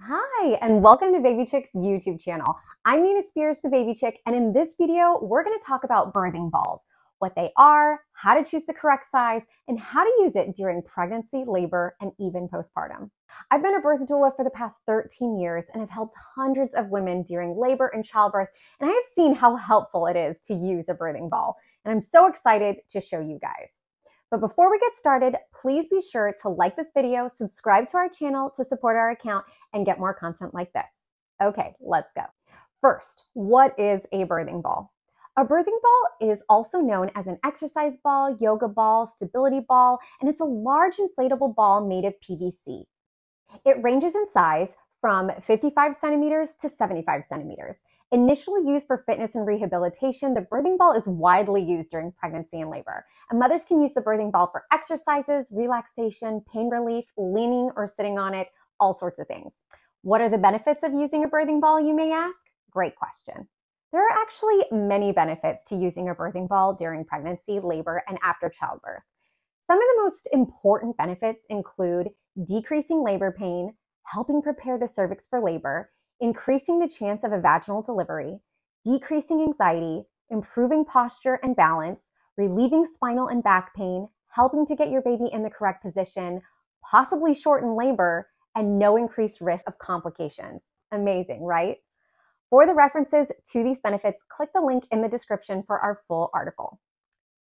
Hi, and welcome to Baby Chick's YouTube channel. I'm Nina Spears, the Baby Chick, and in this video, we're going to talk about birthing balls, what they are, how to choose the correct size, and how to use it during pregnancy, labor, and even postpartum. I've been a birth doula for the past 13 years and have helped hundreds of women during labor and childbirth, and I have seen how helpful it is to use a birthing ball, and I'm so excited to show you guys. But before we get started, please be sure to like this video, subscribe to our channel to support our account, and get more content like this. Okay, let's go. First, what is a birthing ball? A birthing ball is also known as an exercise ball, yoga ball, stability ball, and it's a large inflatable ball made of PVC. It ranges in size from 55 centimeters to 75 centimeters. Initially used for fitness and rehabilitation, the birthing ball is widely used during pregnancy and labor. And mothers can use the birthing ball for exercises, relaxation, pain relief, leaning or sitting on it, all sorts of things. What are the benefits of using a birthing ball, you may ask? Great question. There are actually many benefits to using a birthing ball during pregnancy, labor, and after childbirth. Some of the most important benefits include decreasing labor pain, helping prepare the cervix for labor, increasing the chance of a vaginal delivery, decreasing anxiety, improving posture and balance, relieving spinal and back pain, helping to get your baby in the correct position, possibly shorten labor, and no increased risk of complications. Amazing, right? For the references to these benefits, click the link in the description for our full article.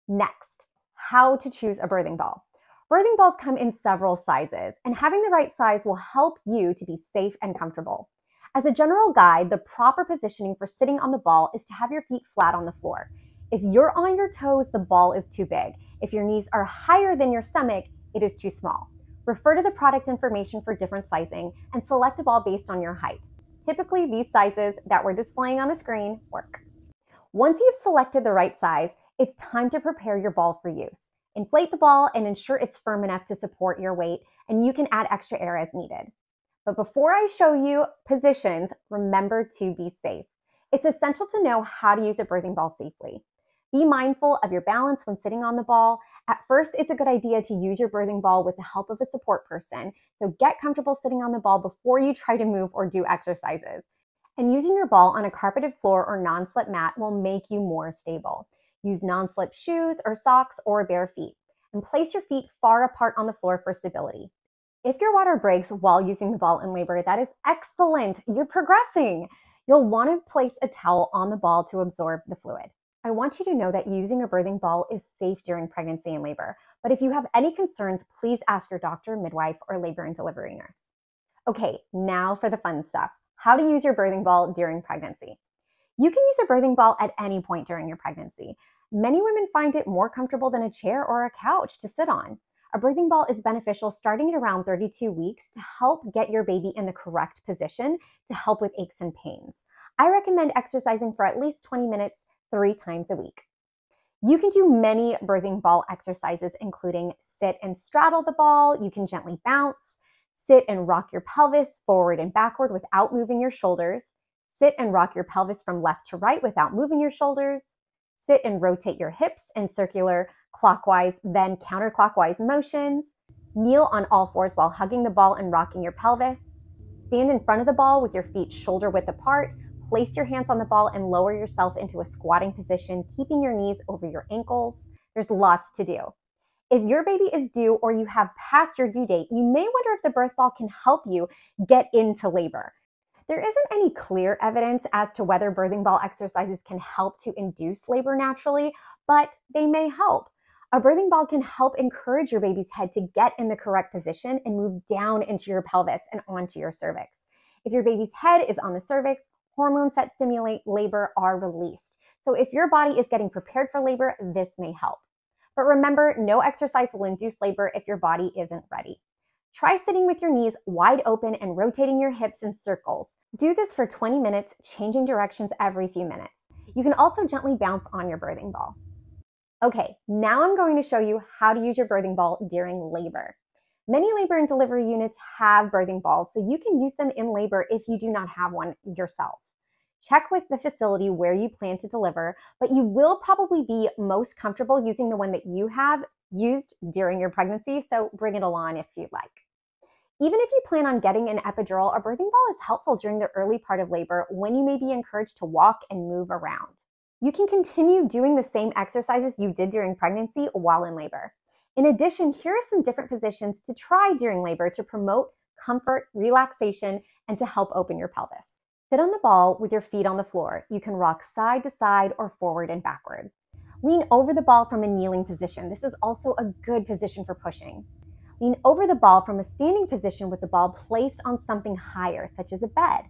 Next, how to choose a birthing ball. Birthing balls come in several sizes, and having the right size will help you to be safe and comfortable. As a general guide, the proper positioning for sitting on the ball is to have your feet flat on the floor. If you're on your toes, the ball is too big. If your knees are higher than your stomach, it is too small. Refer to the product information for different sizing and select a ball based on your height. Typically, these sizes that we're displaying on the screen work. Once you've selected the right size, it's time to prepare your ball for use. Inflate the ball and ensure it's firm enough to support your weight, and you can add extra air as needed. But before I show you positions, remember to be safe. It's essential to know how to use a birthing ball safely. Be mindful of your balance when sitting on the ball. At first, it's a good idea to use your birthing ball with the help of a support person. So get comfortable sitting on the ball before you try to move or do exercises. And using your ball on a carpeted floor or non-slip mat will make you more stable. Use non-slip shoes or socks or bare feet. And place your feet far apart on the floor for stability. If your water breaks while using the ball in labor, that is excellent. You're progressing. You'll want to place a towel on the ball to absorb the fluid. I want you to know that using a birthing ball is safe during pregnancy and labor. But if you have any concerns, please ask your doctor, midwife, or labor and delivery nurse. Okay, now for the fun stuff. How to use your birthing ball during pregnancy. You can use a birthing ball at any point during your pregnancy. Many women find it more comfortable than a chair or a couch to sit on. A birthing ball is beneficial starting at around 32 weeks to help get your baby in the correct position to help with aches and pains. I recommend exercising for at least 20 minutes 3 times a week. You can do many birthing ball exercises, including sit and straddle the ball. You can gently bounce, sit and rock your pelvis forward and backward without moving your shoulders, sit and rock your pelvis from left to right without moving your shoulders, sit and rotate your hips in circular, clockwise, then counterclockwise motions, kneel on all fours while hugging the ball and rocking your pelvis, stand in front of the ball with your feet shoulder width apart, place your hands on the ball and lower yourself into a squatting position, keeping your knees over your ankles. There's lots to do. If your baby is due or you have passed your due date, you may wonder if the birth ball can help you get into labor. There isn't any clear evidence as to whether birthing ball exercises can help to induce labor naturally, but they may help. A birthing ball can help encourage your baby's head to get in the correct position and move down into your pelvis and onto your cervix. If your baby's head is on the cervix, hormones that stimulate labor are released. So if your body is getting prepared for labor, this may help. But remember, no exercise will induce labor if your body isn't ready. Try sitting with your knees wide open and rotating your hips in circles. Do this for 20 minutes, changing directions every few minutes. You can also gently bounce on your birthing ball. Okay, now I'm going to show you how to use your birthing ball during labor. Many labor and delivery units have birthing balls, so you can use them in labor if you do not have one yourself. Check with the facility where you plan to deliver, but you will probably be most comfortable using the one that you have used during your pregnancy, so bring it along if you'd like. Even if you plan on getting an epidural, a birthing ball is helpful during the early part of labor when you may be encouraged to walk and move around. You can continue doing the same exercises you did during pregnancy while in labor. In addition, here are some different positions to try during labor to promote comfort, relaxation, and to help open your pelvis. Sit on the ball with your feet on the floor. You can rock side to side or forward and backward. Lean over the ball from a kneeling position. This is also a good position for pushing. Lean over the ball from a standing position with the ball placed on something higher, such as a bed.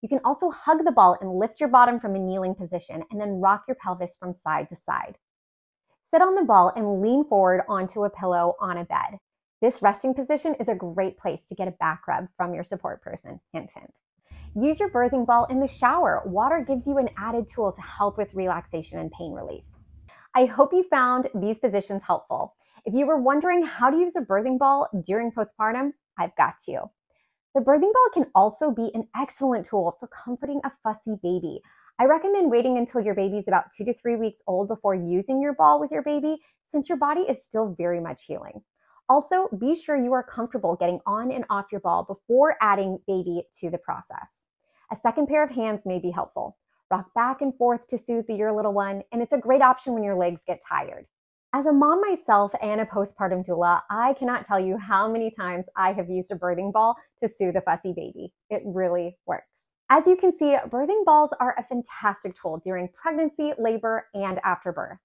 You can also hug the ball and lift your bottom from a kneeling position and then rock your pelvis from side to side. Sit on the ball and lean forward onto a pillow on a bed. This resting position is a great place to get a back rub from your support person, hint, hint. Use your birthing ball in the shower. Water gives you an added tool to help with relaxation and pain relief. I hope you found these positions helpful. If you were wondering how to use a birthing ball during postpartum, I've got you. The birthing ball can also be an excellent tool for comforting a fussy baby. I recommend waiting until your baby is about 2 to 3 weeks old before using your ball with your baby, since your body is still very much healing. Also, be sure you are comfortable getting on and off your ball before adding baby to the process. A second pair of hands may be helpful. Rock back and forth to soothe your little one, and it's a great option when your legs get tired. As a mom myself and a postpartum doula, I cannot tell you how many times I have used a birthing ball to soothe a fussy baby. It really works. As you can see, birthing balls are a fantastic tool during pregnancy, labor, and after birth.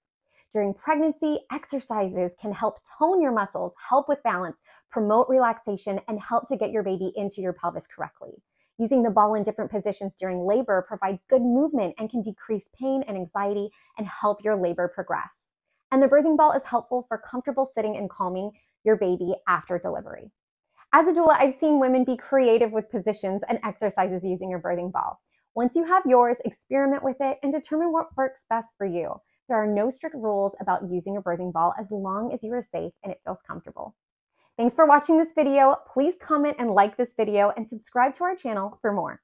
During pregnancy, exercises can help tone your muscles, help with balance, promote relaxation, and help to get your baby into your pelvis correctly. Using the ball in different positions during labor provides good movement and can decrease pain and anxiety and help your labor progress. And the birthing ball is helpful for comfortable sitting and calming your baby after delivery. As a doula, I've seen women be creative with positions and exercises using your birthing ball. Once you have yours, experiment with it and determine what works best for you. There are no strict rules about using a birthing ball as long as you are safe and it feels comfortable. Thanks for watching this video. Please comment and like this video and subscribe to our channel for more.